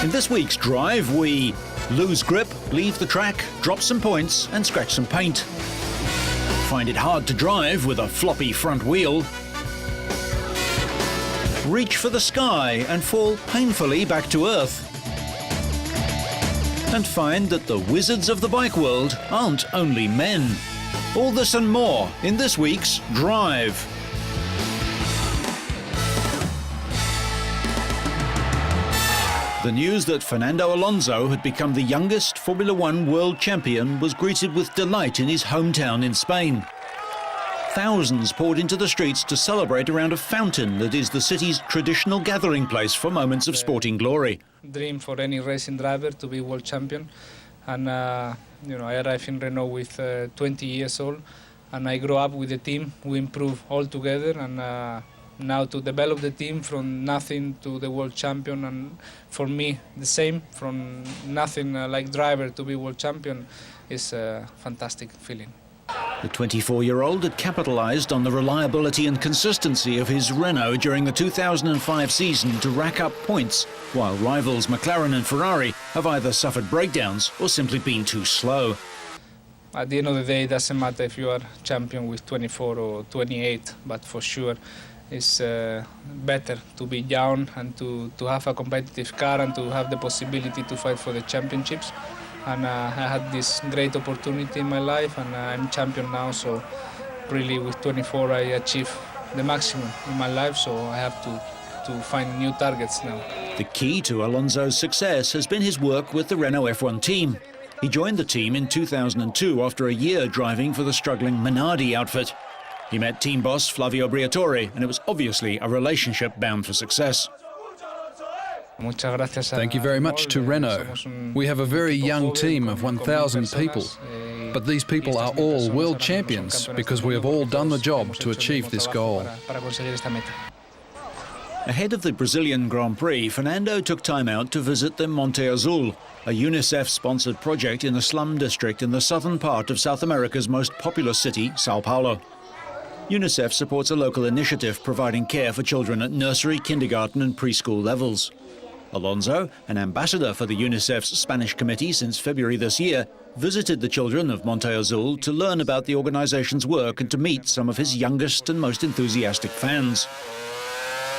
In this week's drive, we lose grip, leave the track, drop some points and scratch some paint. Find it hard to drive with a floppy front wheel. Reach for the sky and fall painfully back to earth. And find that the wizards of the bike world aren't only men. All this and more in this week's Drive. The news that Fernando Alonso had become the youngest Formula One world champion was greeted with delight in his hometown in Spain. Thousands poured into the streets to celebrate around a fountain that is the city's traditional gathering place for moments of sporting glory. Dream for any racing driver to be world champion, and I arrived in Renault with 20 years old, and I grew up with the team. We improved all together, and now to develop the team from nothing to the world champion, and for me the same, from nothing like driver to be world champion, is a fantastic feeling. The 24-year-old had capitalised on the reliability and consistency of his Renault during the 2005 season to rack up points, while rivals McLaren and Ferrari have either suffered breakdowns or simply been too slow. At the end of the day, it doesn't matter if you are champion with 24 or 28, but for sure it's better to be young and to have a competitive car and to have the possibility to fight for the championships. And I had this great opportunity in my life, and I'm champion now, so really with 24 I achieved the maximum in my life, so I have to find new targets now. The key to Alonso's success has been his work with the Renault F1 team. He joined the team in 2002 after a year driving for the struggling Minardi outfit. He met team boss Flavio Briatore, and it was obviously a relationship bound for success. Thank you very much to Renault. We have a very young team of 1,000 people, but these people are all world champions because we have all done the job to achieve this goal. Ahead of the Brazilian Grand Prix, Fernando took time out to visit the Monte Azul, a UNICEF-sponsored project in a slum district in the southern part of South America's most populous city, Sao Paulo. UNICEF supports a local initiative providing care for children at nursery, kindergarten and preschool levels. Alonso, an ambassador for the UNICEF's Spanish committee since February this year, visited the children of Monte Azul to learn about the organization's work and to meet some of his youngest and most enthusiastic fans.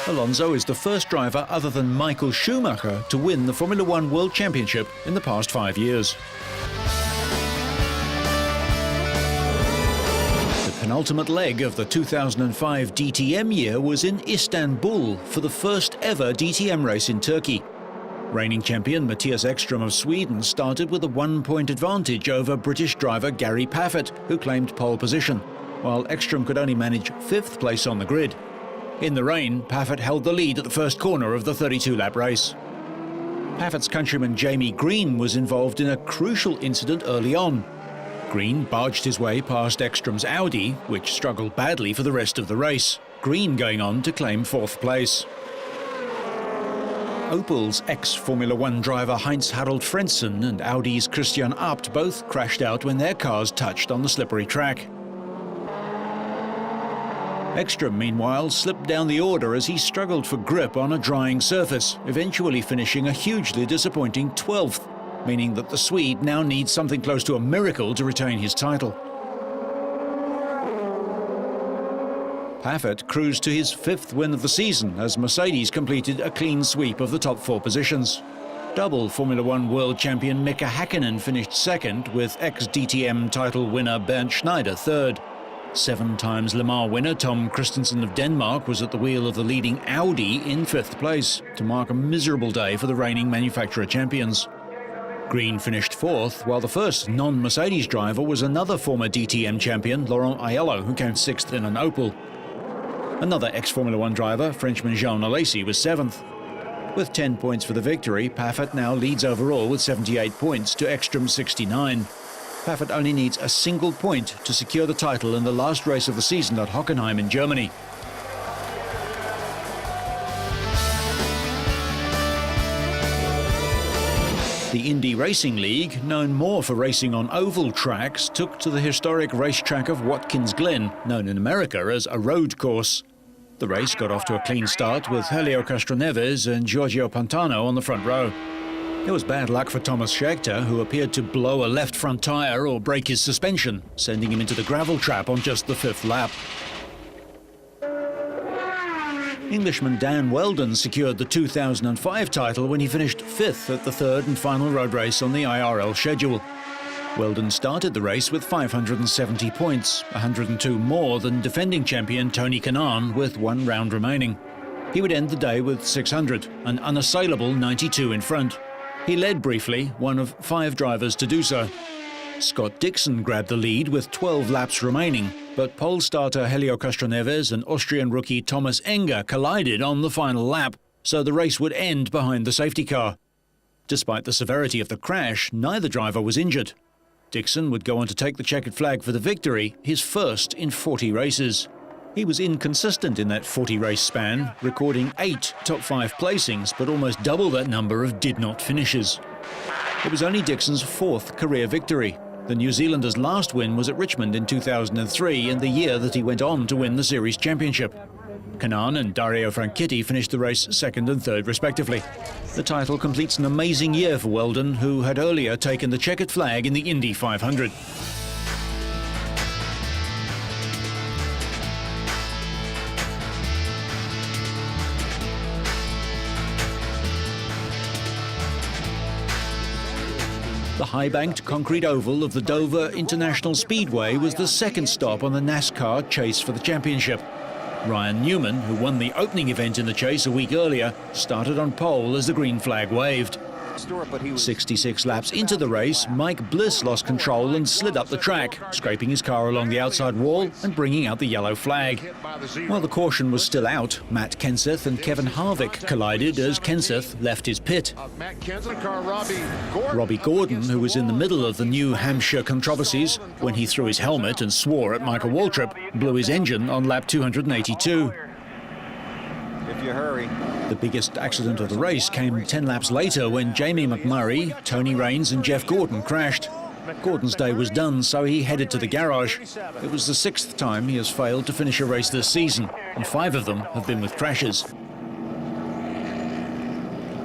Alonso is the first driver other than Michael Schumacher to win the Formula One World Championship in the past 5 years. The penultimate leg of the 2005 DTM year was in Istanbul for the first ever DTM race in Turkey. Reigning champion Mattias Ekström of Sweden started with a 1-point advantage over British driver Gary Paffett, who claimed pole position, while Ekström could only manage 5th place on the grid. In the rain, Paffett held the lead at the first corner of the 32-lap race. Paffett's countryman Jamie Green was involved in a crucial incident early on. Green barged his way past Ekström's Audi, which struggled badly for the rest of the race, Green going on to claim 4th place. Opel's ex-Formula One driver Heinz-Harald Frentzen and Audi's Christian Abt both crashed out when their cars touched on the slippery track. Ekström, meanwhile, slipped down the order as he struggled for grip on a drying surface, eventually finishing a hugely disappointing 12th, meaning that the Swede now needs something close to a miracle to retain his title. Paffett cruised to his 5th win of the season as Mercedes completed a clean sweep of the top 4 positions. Double Formula One world champion Mika Häkkinen finished 2nd, with ex-DTM title winner Bernd Schneider 3rd. 7 times Le Mans winner Tom Christensen of Denmark was at the wheel of the leading Audi in 5th place, to mark a miserable day for the reigning manufacturer champions. Green finished 4th, while the first non-Mercedes driver was another former DTM champion, Laurent Aiello, who came 6th in an Opel. Another ex-Formula One driver, Frenchman Jean Alesi, was 7th. With 10 points for the victory, Paffett now leads overall with 78 points to Ekström's 69. Paffett only needs a single point to secure the title in the last race of the season at Hockenheim in Germany. The Indy Racing League, known more for racing on oval tracks, took to the historic racetrack of Watkins Glen, known in America as a road course. The race got off to a clean start with Helio Castroneves and Giorgio Pantano on the front row. It was bad luck for Thomas Scheckter, who appeared to blow a left front tyre or break his suspension, sending him into the gravel trap on just the 5th lap. Englishman Dan Wheldon secured the 2005 title when he finished 5th at the 3rd and final road race on the IRL schedule. Wheldon started the race with 570 points, 102 more than defending champion Tony Kanaan with 1 round remaining. He would end the day with 600, an unassailable 92 in front. He led briefly, one of 5 drivers to do so. Scott Dixon grabbed the lead with 12 laps remaining, but pole starter Helio Castroneves and Austrian rookie Thomas Enger collided on the final lap, so the race would end behind the safety car. Despite the severity of the crash, neither driver was injured. Dixon would go on to take the checkered flag for the victory, his first in 40 races. He was inconsistent in that 40-race span, recording 8 top 5 placings, but almost double that number of did-not finishes. It was only Dixon's 4th career victory. The New Zealander's last win was at Richmond in 2003, and the year that he went on to win the series championship. Kanaan and Dario Franchitti finished the race 2nd and 3rd respectively. The title completes an amazing year for Wheldon, who had earlier taken the checkered flag in the Indy 500. The high-banked concrete oval of the Dover International Speedway was the 2nd stop on the NASCAR chase for the championship. Ryan Newman, who won the opening event in the chase a week earlier, started on pole as the green flag waved. 66 laps into the race, Mike Bliss lost control and slid up the track, scraping his car along the outside wall and bringing out the yellow flag. While the caution was still out, Matt Kenseth and Kevin Harvick collided as Kenseth left his pit. Robbie Gordon, who was in the middle of the New Hampshire controversies when he threw his helmet and swore at Michael Waltrip, blew his engine on lap 282. If you hurry. The biggest accident of the race came 10 laps later when Jamie McMurray, Tony Raines and Jeff Gordon crashed. Gordon's day was done, so he headed to the garage. It was the 6th time he has failed to finish a race this season, and 5 of them have been with crashes.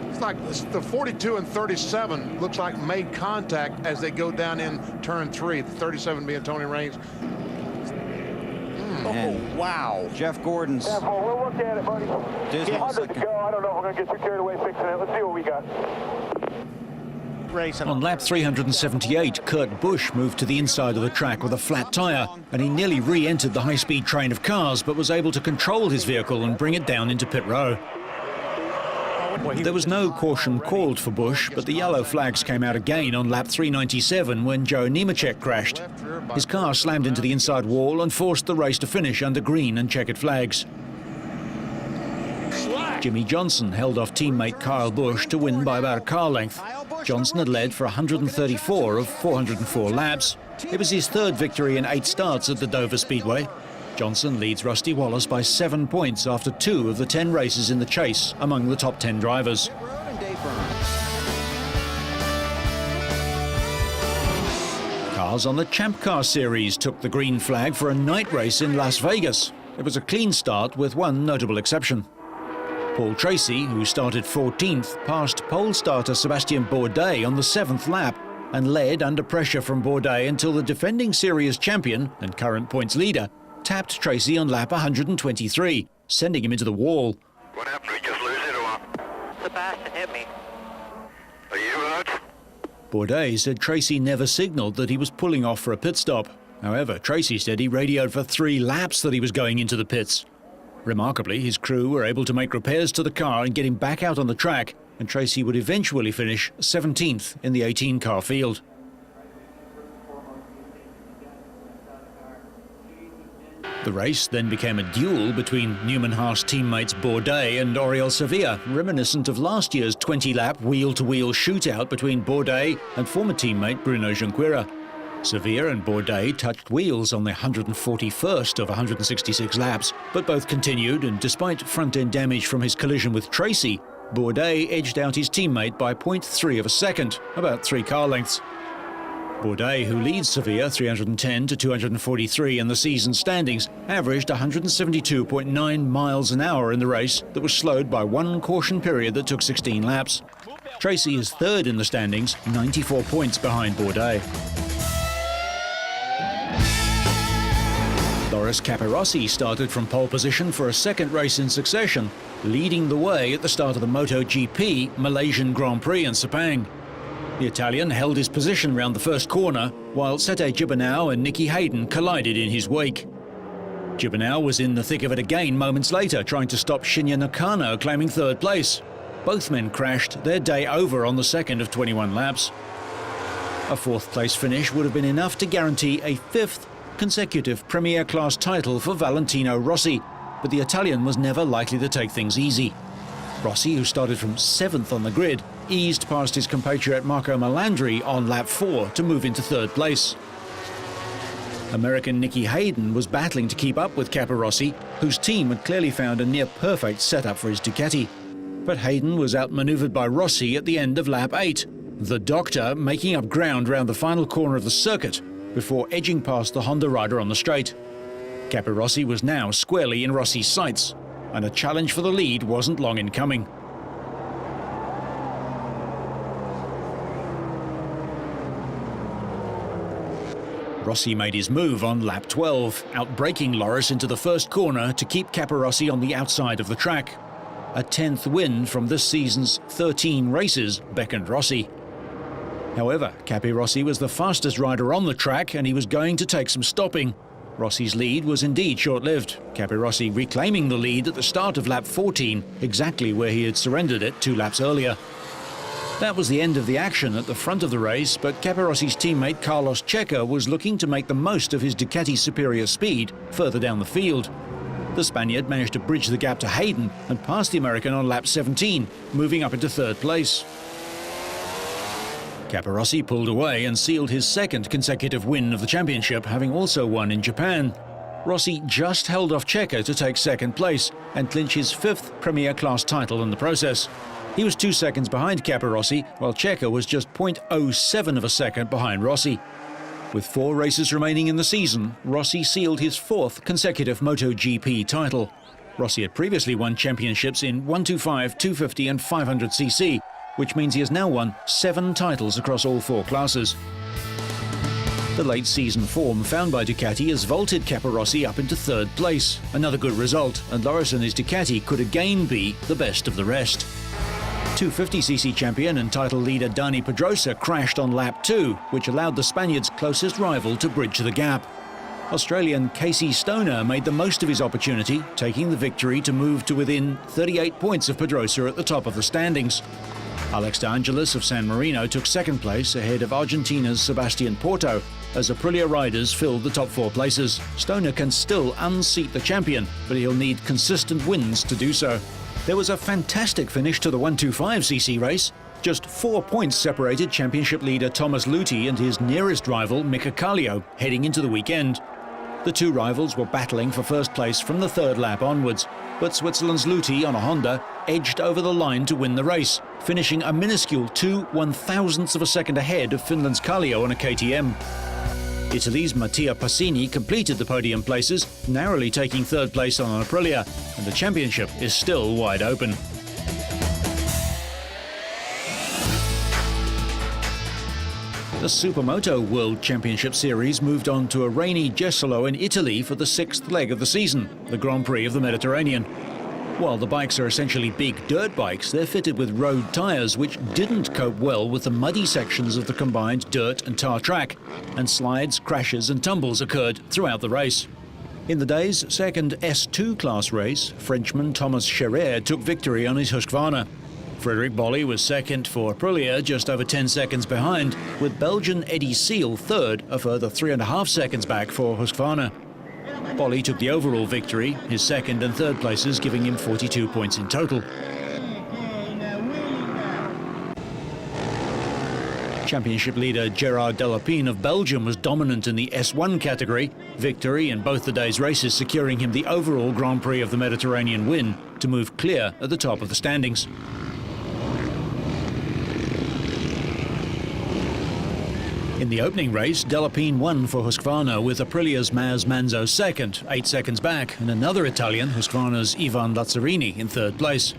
It's like the 42 and 37 looks like made contact as they go down in turn 3, the 37 being Tony Raines. Oh, wow. Jeff Gordon's. Yeah, we'll look at it, buddy. 100 to go. I don't know if we're going to get too carried away fixing it. Let's see what we got. On lap 378, Kurt Busch moved to the inside of the track with a flat tyre, and he nearly re-entered the high-speed train of cars, but was able to control his vehicle and bring it down into pit row. There was no caution called for Busch, but the yellow flags came out again on lap 397 when Joe Nemechek crashed. His car slammed into the inside wall and forced the race to finish under green and checkered flags. Jimmy Johnson held off teammate Kyle Busch to win by about a car length. Johnson had led for 134 of 404 laps. It was his 3rd victory in 8 starts at the Dover Speedway. Johnson leads Rusty Wallace by 7 points after 2 of the 10 races in the chase among the top 10 drivers. Cars on the Champ Car Series took the green flag for a night race in Las Vegas. It was a clean start with one notable exception. Paul Tracy, who started 14th, passed pole starter Sebastien Bourdais on the 7th lap and led under pressure from Bourdais until the defending series champion and current points leader tapped Tracy on lap 123, sending him into the wall. What happened? Did we just lose it or what? Sebastian hit me. Are you hurt? Bourdais said Tracy never signalled that he was pulling off for a pit stop. However, Tracy said he radioed for 3 laps that he was going into the pits. Remarkably, his crew were able to make repairs to the car and get him back out on the track, and Tracy would eventually finish 17th in the 18-car field. The race then became a duel between Newman-Haas teammates Bourdais and Oriol Sevilla, reminiscent of last year's 20-lap wheel-to-wheel shootout between Bourdais and former teammate Bruno Junqueira. Sevilla and Bourdais touched wheels on the 141st of 166 laps, but both continued, and despite front-end damage from his collision with Tracy, Bourdais edged out his teammate by 0.3 of a second, about 3 car lengths. Bourdais, who leads Sevilla 310 to 243 in the season standings, averaged 172.9 miles an hour in the race that was slowed by one caution period that took 16 laps. Tracy is third in the standings, 94 points behind Bourdais. Loris Capirossi started from pole position for a second race in succession, leading the way at the start of the MotoGP Malaysian Grand Prix in Sepang. The Italian held his position round the first corner, while Sete Gibernau and Nicky Hayden collided in his wake. Gibernau was in the thick of it again moments later, trying to stop Shinya Nakano claiming third place. Both men crashed, their day over on the second of 21 laps. A fourth-place finish would have been enough to guarantee a fifth consecutive Premier Class title for Valentino Rossi, but the Italian was never likely to take things easy. Rossi, who started from 7th on the grid, eased past his compatriot Marco Melandri on lap 4 to move into third place. American Nicky Hayden was battling to keep up with Capirossi, whose team had clearly found a near-perfect setup for his Ducati. But Hayden was outmanoeuvred by Rossi at the end of lap 8, the Doctor making up ground round the final corner of the circuit before edging past the Honda rider on the straight. Capirossi was now squarely in Rossi's sights, and a challenge for the lead wasn't long in coming. Rossi made his move on lap 12, outbraking Loris into the first corner to keep Capirossi on the outside of the track. A 10th win from this season's 13 races beckoned Rossi. However, Capirossi was the fastest rider on the track and he was going to take some stopping. Rossi's lead was indeed short-lived, Capirossi reclaiming the lead at the start of lap 14, exactly where he had surrendered it 2 laps earlier. That was the end of the action at the front of the race, but Capirossi's teammate Carlos Checa was looking to make the most of his Ducati's superior speed further down the field. The Spaniard managed to bridge the gap to Hayden and passed the American on lap 17, moving up into third place. Capirossi pulled away and sealed his second consecutive win of the championship, having also won in Japan. Rossi just held off Checa to take second place and clinch his 5th Premier Class title in the process. He was 2 seconds behind Capirossi, while Checa was just 0.07 of a second behind Rossi. With 4 races remaining in the season, Rossi sealed his 4th consecutive MotoGP title. Rossi had previously won championships in 125, 250 and 500cc, which means he has now won 7 titles across all 4 classes. The late season form found by Ducati has vaulted Capirossi up into third place. Another good result, and Loris and his Ducati could again be the best of the rest. 250cc champion and title leader Dani Pedrosa crashed on lap 2, which allowed the Spaniard's closest rival to bridge the gap. Australian Casey Stoner made the most of his opportunity, taking the victory to move to within 38 points of Pedrosa at the top of the standings. Alex De Angelis of San Marino took second place ahead of Argentina's Sebastian Porto as Aprilia riders filled the top 4 places. Stoner can still unseat the champion, but he'll need consistent wins to do so. There was a fantastic finish to the 125cc race. Just 4 points separated championship leader Thomas Luthi and his nearest rival Mika Kallio heading into the weekend. The 2 rivals were battling for first place from the 3rd lap onwards, but Switzerland's Luthi on a Honda edged over the line to win the race, finishing a minuscule 2/1000ths of a second ahead of Finland's Kallio on a KTM. Italy's Mattia Passini completed the podium places, narrowly taking 3rd place on an Aprilia, and the championship is still wide open. The Supermoto World Championship Series moved on to a rainy Jesolo in Italy for the 6th leg of the season, the Grand Prix of the Mediterranean. While the bikes are essentially big dirt bikes, they're fitted with road tyres which didn't cope well with the muddy sections of the combined dirt and tar track, and slides, crashes and tumbles occurred throughout the race. In the day's second S2 class race, Frenchman Thomas Scherer took victory on his Husqvarna. Frederic Bolli was second for Aprilia, just over 10 seconds behind, with Belgian Eddie Seal third, a further 3.5 seconds back for Husqvarna. Bolli took the overall victory, his 2nd and 3rd places giving him 42 points in total. Championship leader Gerard Delapine of Belgium was dominant in the S1 category, victory in both the day's races securing him the overall Grand Prix of the Mediterranean win to move clear at the top of the standings. In the opening race, Delapine won for Husqvarna with Aprilia's Maz Manzo second, 8 seconds back, and another Italian, Husqvarna's Ivan Lazzarini, in 3rd place.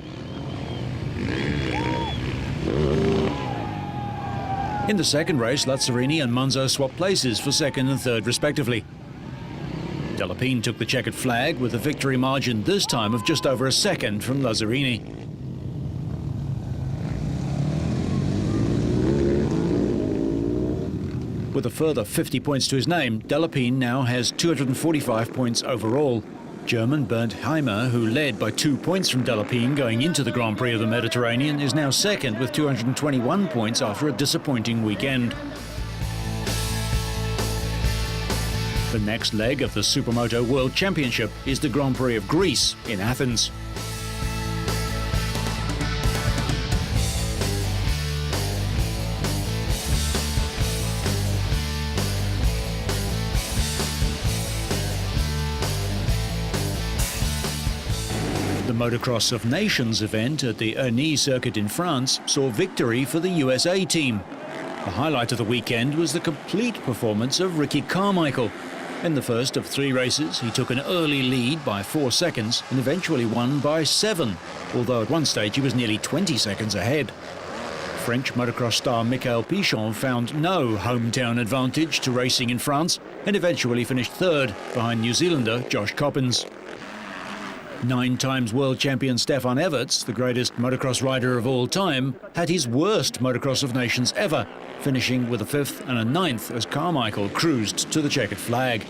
In the second race, Lazzarini and Monzo swapped places for second and third respectively. Delapine took the checkered flag with a victory margin this time of just over a second from Lazzarini. With a further 50 points to his name, Delapine now has 245 points overall. German Bernd Heimer, who led by 2 points from Delapine going into the Grand Prix of the Mediterranean, is now second with 221 points after a disappointing weekend. The next leg of the Supermoto World Championship is the Grand Prix of Greece in Athens. The Motocross of Nations event at the Ernie circuit in France saw victory for the USA team. The highlight of the weekend was the complete performance of Ricky Carmichael. In the first of 3 races, he took an early lead by 4 seconds and eventually won by 7, although at one stage he was nearly 20 seconds ahead. French motocross star Michael Pichon found no hometown advantage to racing in France and eventually finished third behind New Zealander Josh Coppens. 9 times world champion Stefan Everts, the greatest motocross rider of all time, had his worst Motocross of Nations ever, finishing with a 5th and a 9th as Carmichael cruised to the checkered flag.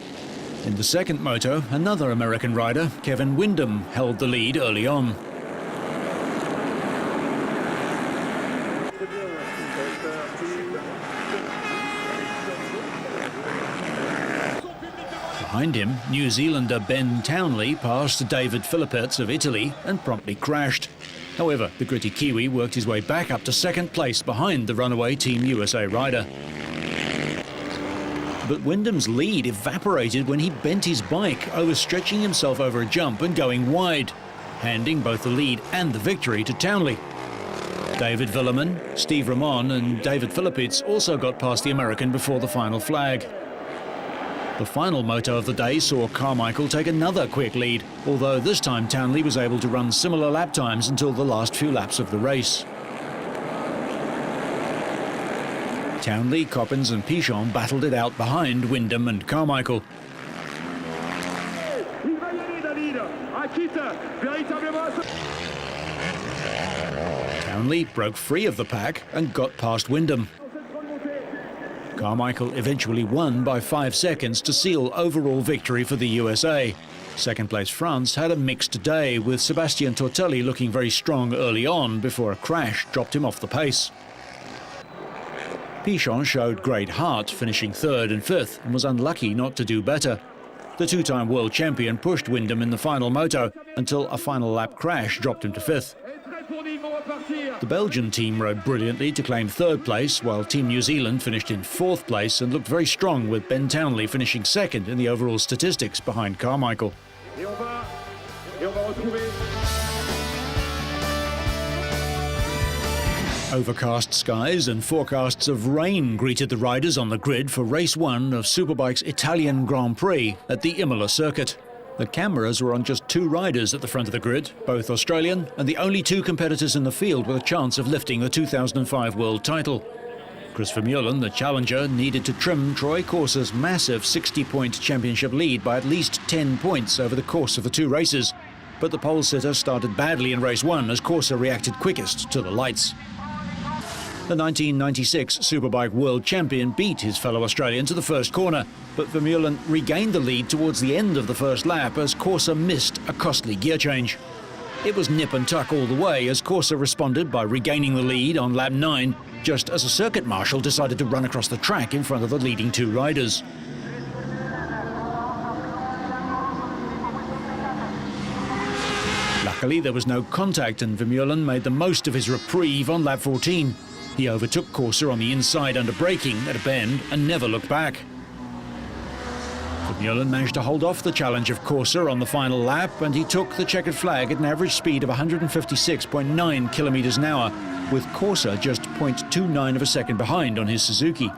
In the second moto, another American rider, Kevin Windham, held the lead early on. Behind him, New Zealander Ben Townley passed David Philippets of Italy and promptly crashed. However, the gritty Kiwi worked his way back up to second place behind the runaway Team USA rider. But Windham's lead evaporated when he bent his bike, overstretching himself over a jump and going wide, handing both the lead and the victory to Townley. David Villerman, Steve Ramon and David Philippets also got past the American before the final flag. The final moto of the day saw Carmichael take another quick lead, although this time Townley was able to run similar lap times until the last few laps of the race. Townley, Coppens and Pichon battled it out behind Windham and Carmichael. Townley broke free of the pack and got past Windham. Carmichael eventually won by 5 seconds to seal overall victory for the USA. Second place France had a mixed day, with Sebastian Tortelli looking very strong early on before a crash dropped him off the pace. Pichon showed great heart, finishing 3rd and 5th, and was unlucky not to do better. The 2-time world champion pushed Windham in the final moto until a final lap crash dropped him to 5th. The Belgian team rode brilliantly to claim 3rd place, while Team New Zealand finished in 4th place and looked very strong, with Ben Townley finishing 2nd in the overall statistics behind Carmichael. Overcast skies and forecasts of rain greeted the riders on the grid for race 1 of Superbike's Italian Grand Prix at the Imola circuit. The cameras were on just 2 riders at the front of the grid, both Australian, and the only 2 competitors in the field with a chance of lifting the 2005 world title. Chris Vermeulen, the challenger, needed to trim Troy Corser's massive 60-point championship lead by at least 10 points over the course of the 2 races. But the pole sitter started badly in race 1 as Corser reacted quickest to the lights. The 1996 Superbike world champion beat his fellow Australian to the first corner, but Vermeulen regained the lead towards the end of the first lap as Corser missed a costly gear change. It was nip and tuck all the way as Corser responded by regaining the lead on lap 9, just as a circuit marshal decided to run across the track in front of the leading 2 riders. Luckily, there was no contact and Vermeulen made the most of his reprieve on lap 14. He overtook Corser on the inside under braking at a bend and never looked back. Vermeulen managed to hold off the challenge of Corser on the final lap, and he took the checkered flag at an average speed of 156.9 kilometers an hour, with Corser just 0.29 of a second behind on his Suzuki.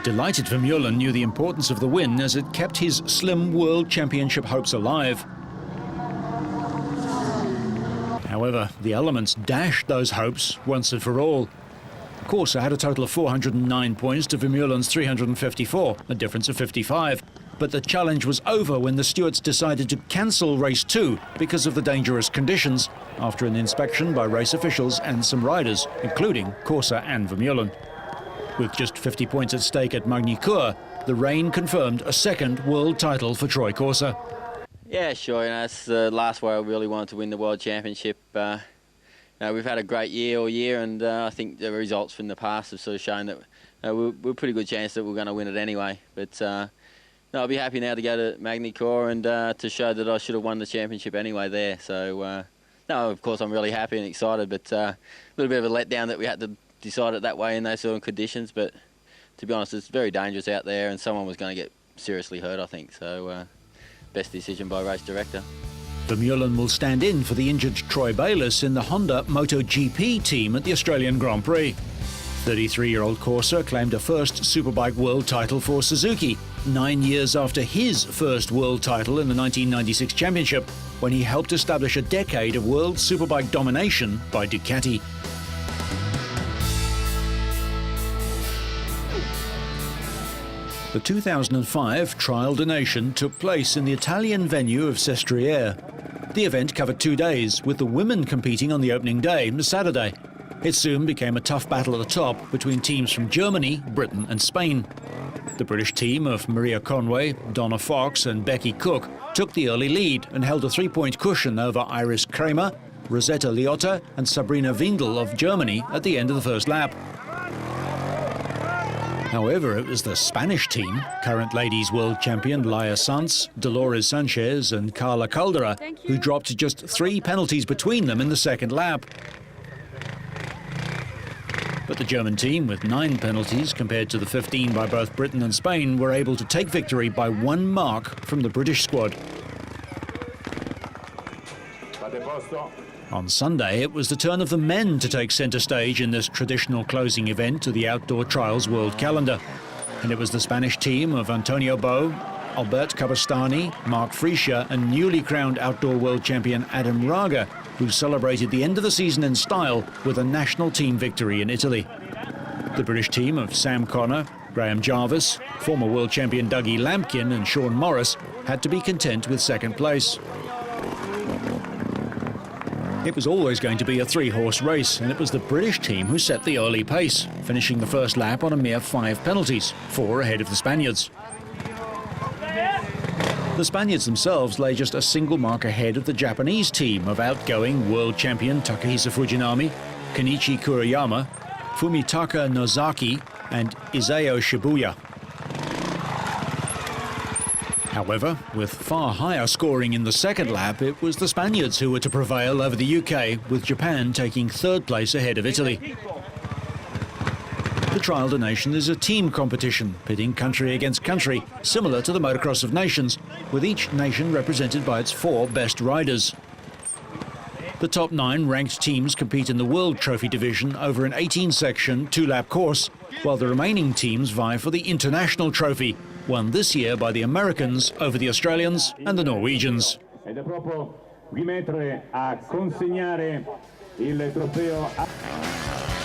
Delighted Vermeulen knew the importance of the win as it kept his slim World Championship hopes alive. However, the elements dashed those hopes once and for all. Corsa had a total of 409 points to Vermeulen's 354, a difference of 55. But the challenge was over when the stewards decided to cancel race 2 because of the dangerous conditions after an inspection by race officials and some riders, including Corsa and Vermeulen. With just 50 points at stake at Magny-Cours, the rain confirmed a second world title for Troy Corsa. Yeah, sure. That's the last where I really wanted to win the World Championship. We've had a great year all year, and I think the results from the past have sort of shown that we're a pretty good chance that we're going to win it anyway. But I'll be happy now to go to Magny-Cours and to show that I should have won the championship anyway there. So, no, of course I'm really happy and excited, but a little bit of a letdown that we had to decide it that way in those sort of conditions. But to be honest, it's very dangerous out there, and someone was going to get seriously hurt, I think. So, best decision by race director. Vermeulen will stand in for the injured Troy Bayliss in the Honda MotoGP team at the Australian Grand Prix. 33-year-old Corsa claimed a first Superbike world title for Suzuki 9 years after his first world title in the 1996 championship, when he helped establish a decade of world Superbike domination by Ducati. The 2005 Trial de Nation took place in the Italian venue of Sestriere. The event covered 2 days, with the women competing on the opening day, Saturday. It soon became a tough battle at the top between teams from Germany, Britain and Spain. The British team of Maria Conway, Donna Fox and Becky Cook took the early lead and held a 3-point cushion over Iris Kramer, Rosetta Liotta and Sabrina Windel of Germany at the end of the first lap. However, it was the Spanish team, current ladies world champion Laia Sanz, Dolores Sanchez and Carla Caldera, who dropped just 3 penalties between them in the second lap. But the German team, with 9 penalties compared to the 15 by both Britain and Spain, were able to take victory by 1 mark from the British squad. On Sunday, it was the turn of the men to take centre stage in this traditional closing event to the Outdoor Trials World Calendar. And it was the Spanish team of Antonio Bo, Albert Cabastani, Mark Frischer and newly crowned Outdoor World Champion Adam Raga who celebrated the end of the season in style with a national team victory in Italy. The British team of Sam Connor, Graham Jarvis, former world champion Dougie Lampkin and Sean Morris had to be content with second place. It was always going to be a 3-horse race, and it was the British team who set the early pace, finishing the first lap on a mere 5 penalties, 4 ahead of the Spaniards. The Spaniards themselves lay just a single mark ahead of the Japanese team of outgoing world champion Takahisa Fujinami, Kenichi Kuriyama, Fumitaka Nozaki and Isao Shibuya. However, with far higher scoring in the second lap, it was the Spaniards who were to prevail over the UK, with Japan taking 3rd place ahead of Italy. The Trial de Nation is a team competition, pitting country against country, similar to the Motocross of Nations, with each nation represented by its 4 best riders. The top 9 ranked teams compete in the World Trophy division over an 18-section, 2-lap course, while the remaining teams vie for the International Trophy, won this year by the Americans over the Australians and the Norwegians.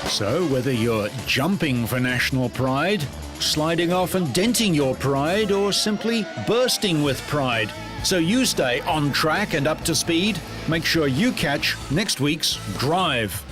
So whether you're jumping for national pride, sliding off and denting your pride, or simply bursting with pride, so you stay on track and up to speed, make sure you catch next week's Drive.